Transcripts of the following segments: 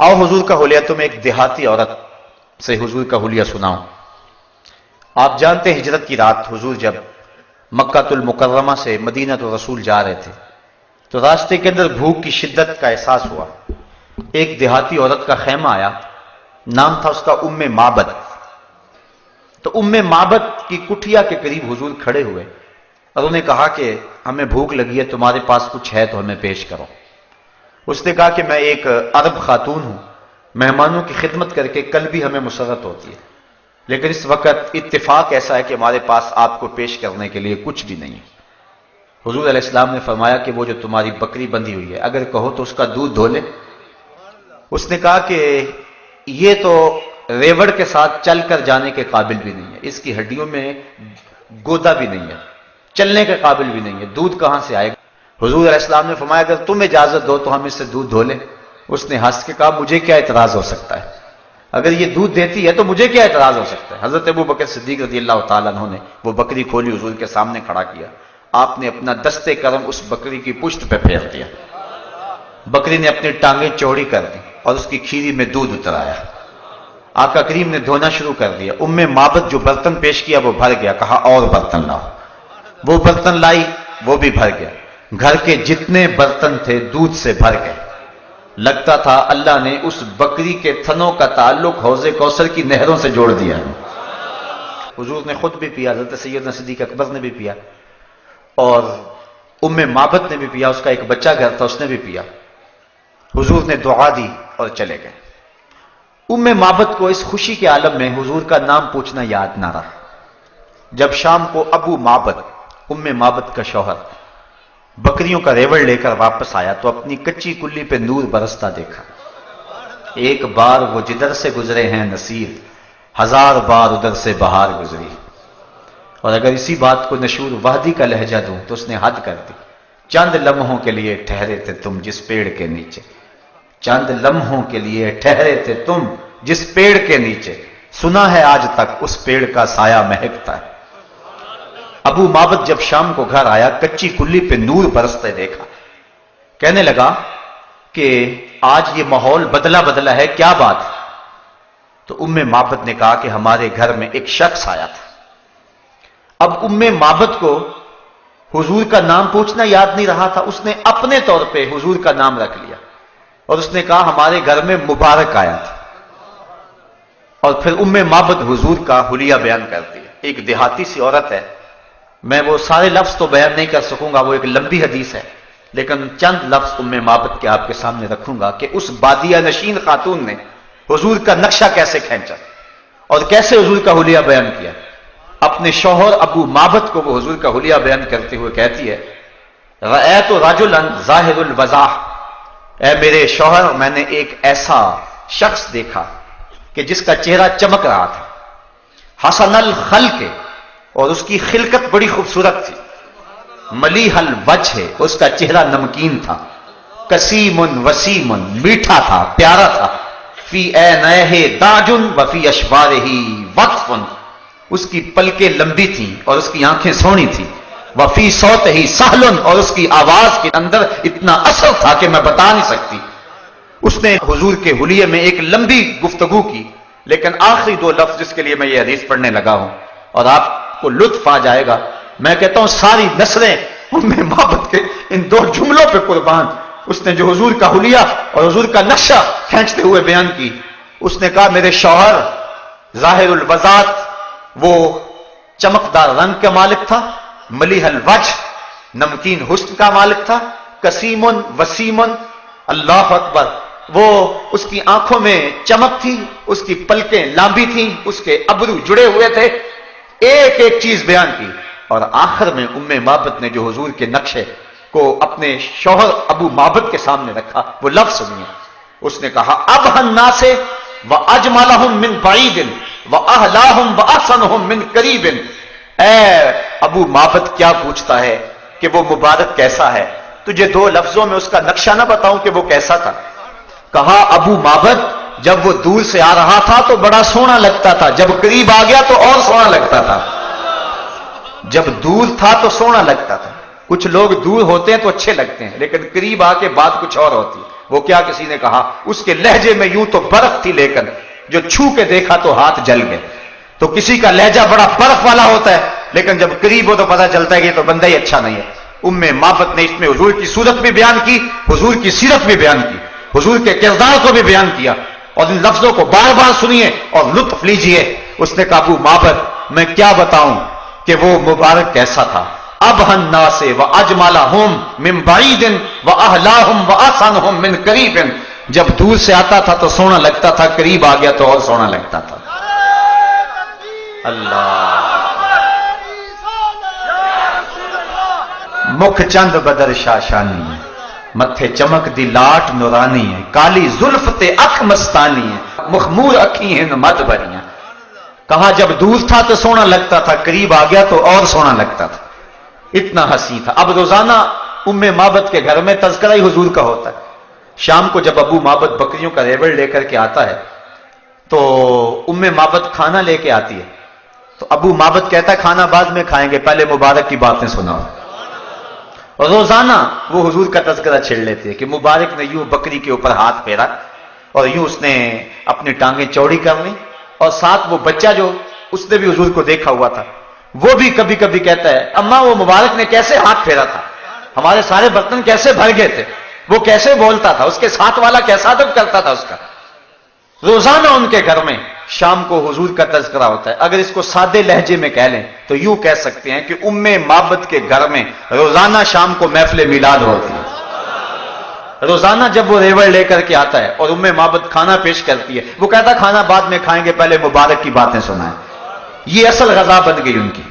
आओ हुजूर का हुलिया, तुम एक देहाती औरत से हुजूर का हुलिया सुनाओ। आप जानते हैं हिजरत की रात हुजूर जब मक्कातुल मुकर्रमा से मदीना तो रसूल जा रहे थे तो रास्ते के अंदर भूख की शिद्दत का एहसास हुआ। एक देहाती औरत का खैमा आया, नाम था उसका उम्मे माबद। तो उम्मे माबद की कुटिया के करीब हुजूर खड़े हुए और उन्हें कहा कि हमें भूख लगी है, तुम्हारे पास कुछ है तो हमें पेश करो। उसने कहा कि मैं एक अरब खातून हूं, मेहमानों की खिदमत करके कल भी हमें मुसरत होती है, लेकिन इस वक्त इत्तेफाक ऐसा है कि हमारे पास आपको पेश करने के लिए कुछ भी नहीं है। हुजूर अलैहिस्सलाम ने फरमाया कि वो जो तुम्हारी बकरी बंधी हुई है, अगर कहो तो उसका दूध धो ले। उसने कहा कि ये तो रेवड़ के साथ चलकर जाने के काबिल भी नहीं है, इसकी हड्डियों में गोदा भी नहीं है, चलने के काबिल भी नहीं है, दूध कहां से आएगा। हुजूर अलैहिस्सलाम ने फरमाया अगर तुम इजाजत दो तो हम इससे दूध धो लें। उसने हंस के कहा मुझे क्या इतराज हो सकता है, अगर ये दूध देती है तो मुझे क्या इतराज हो सकता है। हजरत अबू बकर सिद्दीक रज़ियल्लाहु ताला अन्हु ने वो बकरी खोली, हुजूर के सामने खड़ा किया। आपने अपना दस्ते करम उस बकरी की पुश्त पे फेर दिया। बकरी ने अपनी टांगें चौड़ी कर दी और उसकी खीरी में दूध उतर आया। आका करीम ने धोना शुरू कर दिया। उम्मे माबद जो बर्तन पेश किया वो भर गया। कहा और बर्तन लाओ। वो बर्तन लाई, वो भी भर गया। घर के जितने बर्तन थे दूध से भर गए। लगता था अल्लाह ने उस बकरी के थनों का ताल्लुक हौज़े कौसर की नहरों से जोड़ दिया है। हुजूर ने खुद भी पिया, हज़रत सैयदना सिद्दीक़ अकबर ने भी पिया और उम्मे माबद ने भी पिया। उसका एक बच्चा घर था, उसने भी पिया। हुजूर ने दुआ दी और चले गए। उम्मे माबद को इस खुशी के आलम में हुजूर का नाम पूछना याद ना रहा। जब शाम को अबू माबद, उम्मे माबद का शौहर, बकरियों का रेवड़ लेकर वापस आया तो अपनी कच्ची कुल्ली पे नूर बरसता देखा। एक बार वो जिधर से गुजरे हैं नसीर, 1000 बार उधर से बहार गुजरी। और अगर इसी बात को नशूर वादी का लहजा दूं तो उसने हद कर दी। चंद लम्हों के लिए ठहरे थे तुम जिस पेड़ के नीचे, चंद लम्हों के लिए ठहरे थे तुम जिस पेड़ के नीचे, सुना है आज तक उस पेड़ का साया महकता है। अबू माबद जब शाम को घर आया, कच्ची कुल्ली पे नूर बरसते देखा। कहने लगा कि आज ये माहौल बदला बदला है, क्या बात है। तो उम्मे माबद ने कहा कि हमारे घर में एक शख्स आया था। अब उम्मे माबद को हुजूर का नाम पूछना याद नहीं रहा था। उसने अपने तौर पे हुजूर का नाम रख लिया और उसने कहा हमारे घर में मुबारक आया था। और फिर उम्मे माबद हुजूर का हुलिया बयान करती है। एक देहाती सी औरत है, मैं वो सारे लफ्ज तो बयान नहीं कर सकूंगा, वो एक लंबी हदीस है, लेकिन चंद लफ्ज उम्मे माबद के आपके सामने रखूंगा कि उस बादिया नशीन खातून ने हुजूर का नक्शा कैसे खींचा और कैसे हुजूर का हुलिया बयान किया। अपने शौहर अबू माबद को वो हुजूर का हुलिया बयान करते हुए कहती है, रअयतु रजुलन ज़ाहिरुल वज़ाह, ऐ मेरे शौहर मैंने एक ऐसा शख्स देखा कि जिसका चेहरा चमक रहा था, हसनल खल्क़, और उसकी खिलकत बड़ी खूबसूरत थी, मलीहल वजह, उसका चेहरा नमकीन था, कसीमुन वसीमुन, मीठा था, प्यारा था, फी ऐनैहि दाजुन व फी अशवारिही वक्फुन, उसकी पलकें लंबी थी और उसकी आंखें सोहनी थी, वफी सौतिही सहलन, और उसकी आवाज के अंदर इतना असर था कि मैं बता नहीं सकती। उसने हुजूर के हुलिये में एक लंबी गुफ्तगू की, लेकिन आखिरी 2 लफ्ज जिसके लिए मैं ये हदीस पढ़ने लगा हूं और आपको लुत्फ आ जाएगा, मैं कहता हूं सारी नस्लें उम्मे माबद के इन 2 जुमलों पे कुर्बान। उसने जो हुजूर का हुलिया और हुजूर का नक्शा खींचते हुए बयान की, उसने कहा मेरे शौहर जाहिरुल वज़ात, वो चमकदार रंग का मालिक था, मलीहल वजह, नमकीन हुस्न का मालिक था, कसीमुन वसीमुन, अल्लाह अकबर, वो उसकी आंखों में चमक थी, उसकी पलकें लांबी थी, उसके अबरू जुड़े हुए थे। एक एक चीज बयान की और आखिर में उम्मे माबद ने जो हुजूर के नक्शे को अपने शौहर अबू माबद के सामने रखा, वो लफ्ज सुनिए। उसने कहा अब हन्ना से व अजमलहुम मिन बईदिन व अहलाहुम व अहसनुहुम मिन करीबिन, ऐ अबू माबद क्या पूछता है कि वो मुबारक कैसा है, तुझे 2 लफ्जों में उसका नक्शा ना बताऊं कि वो कैसा था। कहा अबू माबद जब वो दूर से आ रहा था तो बड़ा सोहना लगता था, जब करीब आ गया तो और सोहना लगता था। जब दूर था तो सोहना लगता था। कुछ लोग दूर होते हैं तो अच्छे लगते हैं, लेकिन करीब आके बात कुछ और होती है, وہ کیا کسی نے کہا, اس کے لہجے میں یوں تو برف تھی لیکن جو چھو کے دیکھا تو ہاتھ جل گئے. تو کسی کا لہجہ بڑا برف والا ہوتا ہے لیکن جب قریب ہو تو پتہ چلتا ہے کہ یہ تو بندہ ہی اچھا نہیں ہے. مابت نے اس میں حضور کی صورت بھی بیان کی, حضور کی سیرت بھی بیان کی, حضور کے کردار کو بھی بیان کیا, اور ان لفظوں کو بار بار سنیے اور لطف لیجئے. اس نے کہا ابو مابت میں کیا بتاؤں کہ وہ مبارک کیسا تھا. ابہن الناس واجملہم من بعید واحلاہم واحسنہم من قریب. جب دور سے آتا تھا تو سونا لگتا تھا, قریب آ گیا تو اور سونا لگتا تھا. اللہ مکھ چند بدر شاشانی ہے, متھے چمک دی لاٹ نورانی ہے, کالی زلف تے اکھ مستانی ہے, مخمور اکھی ہیں مد بھریاں. کہا جب دور تھا تو سونا لگتا تھا, قریب آ گیا تو اور سونا لگتا تھا. اتنا حسین تھا. اب روزانہ ام مابت کے گھر میں تذکرہ ہی حضور کا ہوتا ہے. شام کو جب ابو مابت بکریوں کا ریوڑ لے کر کے آتا ہے تو ام مابت کھانا لے کے آتی ہے. تو ابو مابت کہتا ہے کھانا بعد میں کھائیں گے, پہلے مبارک کی باتیں سناؤ. اور روزانہ وہ حضور کا تذکرہ چھیڑ لیتے ہیں کہ مبارک نے یوں بکری کے اوپر ہاتھ پھیرا اور یوں اس نے اپنی ٹانگیں چوڑی کر لی, اور ساتھ وہ بچہ جو اس نے بھی حضور کو دیکھا ہوا تھا وہ بھی کبھی کبھی کہتا ہے اماں وہ مبارک نے کیسے ہاتھ پھیرا تھا, ہمارے سارے برتن کیسے بھر گئے تھے, وہ کیسے بولتا تھا, اس کے ساتھ والا کیسا ادب کرتا تھا اس کا. روزانہ ان کے گھر میں شام کو حضور کا تذکرہ ہوتا ہے. اگر اس کو سادے لہجے میں کہہ لیں تو یوں کہہ سکتے ہیں کہ ام مابت کے گھر میں روزانہ شام کو محفل میلاد ہوتی ہے. روزانہ جب وہ ریوڑ لے کر کے آتا ہے اور ام مابت کھانا پیش کرتی ہے, وہ کہتا کھانا بعد میں کھائیں گے, پہلے مبارک کی باتیں سنائیں. یہ اصل غذا بن گئی ان کی.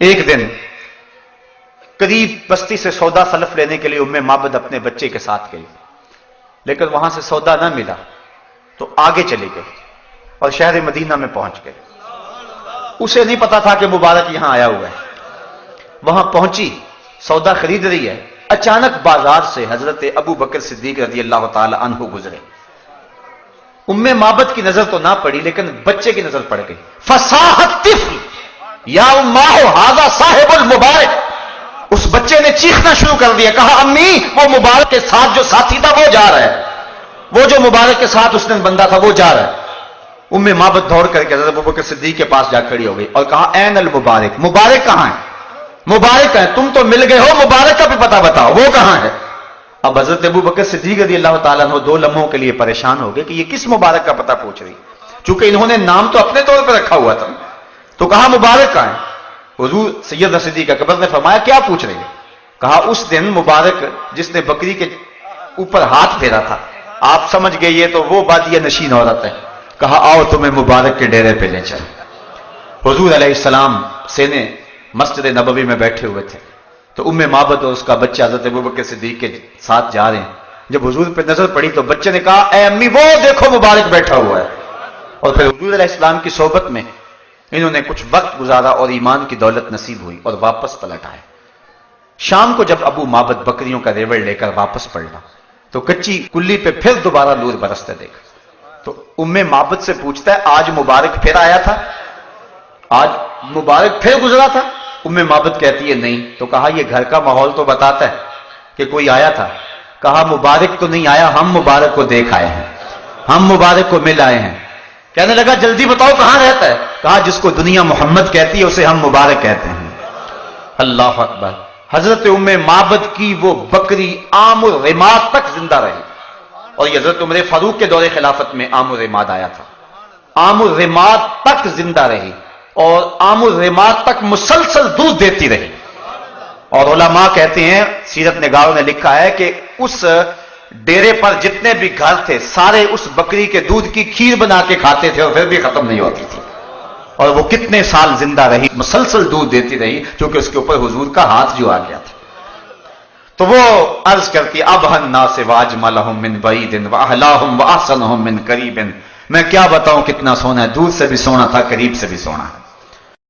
ایک دن قریب بستی سے سودا سلف لینے کے لیے ام مابت اپنے بچے کے ساتھ گئی, لیکن وہاں سے سودا نہ ملا تو آگے چلی گئی اور شہر مدینہ میں پہنچ گئے. اسے نہیں پتا تھا کہ مبارک یہاں آیا ہوا ہے. وہاں پہنچی, سودا خرید رہی ہے, اچانک بازار سے حضرت ابو بکر صدیق رضی اللہ تعالی عنہ گزرے. ام مابت کی نظر تو نہ پڑی لیکن بچے کی نظر پڑ گئی. فصاحت طفل یا اماہ ھذا صاحب المبارک. اس بچے نے چیخنا شروع کر دیا, کہا امی وہ مبارک کے ساتھ جو ساتھی تھا وہ جا رہا ہے, وہ جو مبارک کے ساتھ اس نے بندہ تھا وہ جا رہا ہے. ام مابت دوڑ کر کے حضرت ابوبکر صدیق کے پاس جا کھڑی ہو گئی اور کہا این المبارک, مبارک کہاں ہے, مبارک ہے, تم تو مل گئے ہو, مبارک کا بھی پتہ بتاؤ وہ کہاں ہے. اب حضرت ابوبکر صدیق رضی اللہ تعالیٰ عنہ 2 لمحوں کے لیے پریشان ہو گئے کہ یہ کس مبارک کا پتہ پوچھ رہی, چونکہ انہوں نے نام تو اپنے طور پہ رکھا ہوا تھا. تو کہا مبارک کہاں ہے. حضور سیدنا صدیق اکبر نے فرمایا کیا پوچھ رہی ہے. کہا اس دن مبارک جس نے بکری کے اوپر ہاتھ پھیرا تھا, آپ سمجھ گئے یہ تو وہ بادیہ نشین عورت ہے. کہا آؤ تمہیں مبارک کے ڈیرے پہ لے چل. حضور علیہ السلام سینے مسجد نبوی میں بیٹھے ہوئے تھے تو ام مابت اور اس کا بچہ حضرت ابوبکر صدیق کے ساتھ جا رہے ہیں. جب حضور پہ نظر پڑی تو بچے نے کہا اے امی وہ دیکھو مبارک بیٹھا ہوا ہے. اور پھر حضور علیہ السلام کی صحبت میں انہوں نے کچھ وقت گزارا اور ایمان کی دولت نصیب ہوئی اور واپس پلٹ آئے. شام کو جب ابو مابت بکریوں کا ریوڑ لے کر واپس پلٹا تو کچی کلی پہ پھر دوبارہ نور برستے دیکھا. تو ام مابت سے پوچھتا ہے آج مبارک پھر آیا تھا, آج مبارک پھر گزرا تھا. ام مابت کہتی ہے نہیں. تو کہا یہ گھر کا ماحول تو بتاتا ہے کہ کوئی آیا تھا. کہا مبارک تو نہیں آیا, ہم مبارک کو دیکھ آئے ہیں, ہم مبارک کو مل آئے ہیں. کہنے لگا جلدی بتاؤ کہاں رہتا ہے. کہا جس کو دنیا محمد کہتی ہے اسے ہم مبارک کہتے ہیں. اللہ اکبر. حضرت ام مابت کی وہ بکری عام الرماد تک زندہ رہی, اور یہ حضرت عمر فاروق کے دور خلافت میں عام الرماد آیا تھا. عام الرماد تک زندہ رہی اور عام الرماد تک مسلسل دودھ دیتی رہی. اور علماء کہتے ہیں, سیرت نگاروں نے لکھا ہے کہ اس ڈیرے پر جتنے بھی گھر تھے سارے اس بکری کے دودھ کی کھیر بنا کے کھاتے تھے اور پھر بھی ختم نہیں ہوتی تھی. اور وہ کتنے سال زندہ رہی, مسلسل دودھ دیتی رہی, کیونکہ اس کے اوپر حضور کا ہاتھ جو آ گیا تھا. تو وہ عرض کرتی ابہ الناس واجملہم من بعید واحلاہم واحسنہم من قریب. میں کیا بتاؤں کتنا سونا ہے, دور سے بھی سونا تھا, قریب سے بھی سونا ہے.